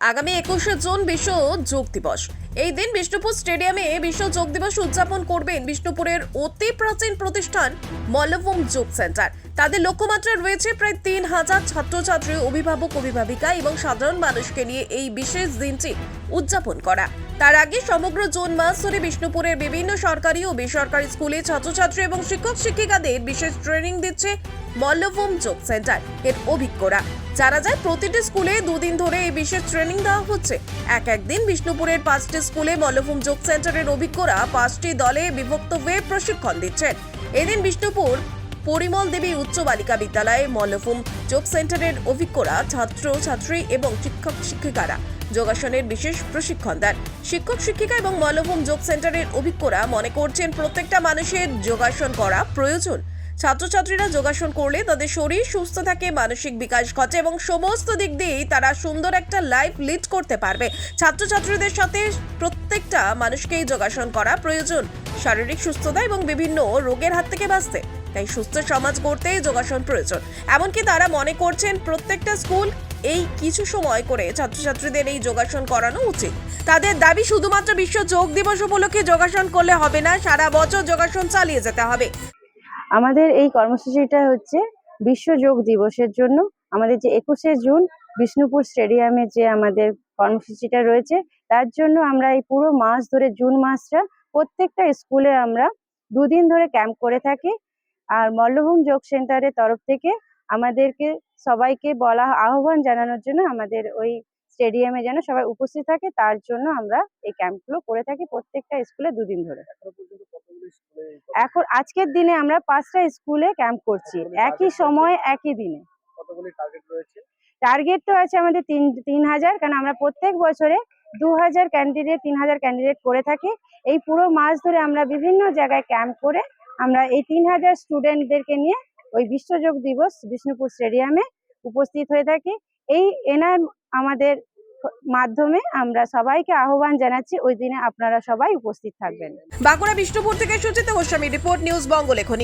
আগামী 21শে জুন বিশ্ব যোগ দিবস। এই দিন বিষ্ণুপুর স্টেডিয়ামে বিশ্ব যোগ দিবস উদযাপন করবেন বিষ্ণুপুরের অতি প্রাচীন প্রতিষ্ঠান মল্লভূম যোগ সেন্টার। তাদের লক্ষ্যমাত্রা রয়েছে প্রায় 3000 ছাত্রছাত্রী, অভিভাবক, অভিভাবিকা এবং সাধারণ মানুষকে নিয়ে এই বিশেষ দিনটি উদযাপন করা। তার আগে সমগ্র জুন মাস ধরে বিষ্ণুপুরের বিভিন্ন সরকারি ও বেসরকারি স্কুলে ছাত্রছাত্রী এবং শিক্ষক শিক্ষিকাদের বিশেষ ট্রেনিং দিচ্ছে মল্লভূম যোগ সেন্টার এর অভিজ্ঞরা। জানা যায় প্রতিটি স্কুলে দুদিন ধরে এই বিশেষ ট্রেনিং দেওয়া হচ্ছে। একদিন বিষ্ণুপুরের 5টি স্কুলে মল্লভূম যোগ সেন্টারের অভিজ্ঞরা 5টি দলে বিভক্ত হয়ে প্রশিক্ষণ দিচ্ছেন। এদিন বিষ্ণুপুর পরিমল দেবী উচ্চ বালিকা বিদ্যালয়ে মল্লভূম যোগ সেন্টারের অভিজ্ঞরা ছাত্র ছাত্রী এবং শিক্ষক শিক্ষিকারা যোগাসনের বিশেষ প্রশিক্ষণ দেন। শিক্ষক শিক্ষিকা এবং মল্লভূম যোগ সেন্টারের অভিজ্ঞরা মনে করছেন প্রত্যেকটা মানুষের যোগাসন করা প্রয়োজন। ছাত্রছাত্রীরা যোগাসন করলে তাদের শরীর সুস্থ থাকে, মানসিক বিকাশ ঘটে এবং সমস্ত দিক দিয়েই তারা সুন্দর একটা লাইফ লিড করতে পারবে। ছাত্রছাত্রীদের সাথে প্রত্যেকটা মানুষকেই যোগাসন করা প্রয়োজন শারীরিক সুস্থতা এবং বিভিন্ন রোগের হাত থেকে বাঁচতে। তাই সুস্থ সমাজ গড়তেই যোগাসন প্রয়োজন। এমনকি তারা মনে করছেন প্রত্যেকটা স্কুল এই কিছু সময় করে ছাত্রছাত্রীদের এই যোগাসন করানো উচিত। তাদের দাবি শুধুমাত্র বিশ্ব যোগ দিবস উপলক্ষে যোগাসন করলে হবে না, সারা বছর যোগাসন চালিয়ে যেতে হবে। আমাদের এই কর্মসূচিটা হচ্ছে বিশ্ব যোগ দিবসের জন্য। আমাদের যে 21শে জুন বিষ্ণুপুর স্টেডিয়ামে যে আমাদের কর্মসূচিটা রয়েছে, তার জন্য আমরা এই পুরো মাস ধরে জুন মাসটা প্রত্যেকটা স্কুলে আমরা দুদিন ধরে ক্যাম্প করে থাকি। আর মল্লভূম যোগ সেন্টারের তরফ থেকে আমাদেরকে সবাইকে বলা আহ্বান জানানোর জন্য আমাদের ওই স্টেডিয়ামে যেন সবাই উপস্থিত থাকে, তার জন্য আমরা এই ক্যাম্পগুলো করে থাকি প্রত্যেকটা স্কুলে দুদিন ধরে। এখন আজকের দিনে আমরা 5টা স্কুলে ক্যাম্প করছি, একই সময় একই দিনে। টার্গেট তো আছে আমাদের 3000, কারণ আমরা প্রত্যেক বছরে 2000 ক্যান্ডিডেট 3000 ক্যান্ডিডেট করে থাকি। এই পুরো মাস ধরে আমরা বিভিন্ন জায়গায় ক্যাম্প করে আমরা এই 3000 স্টুডেন্টদেরকে নিয়ে ওই বিশ্ব যোগ দিবস বিষ্ণুপুর স্টেডিয়ামে উপস্থিত হয়ে থাকি। এই এনার আমাদের মাধ্যমে আমরা সবাইকে আহ্বান জানাচ্ছি, ওই দিনে আপনারা সবাই উপস্থিত থাকবেন। বাঁকুড়া বিষ্ণুপুর থেকে সুচিতা গোস্বামী রিপোর্ট, নিউজ বঙ্গ লেখনী।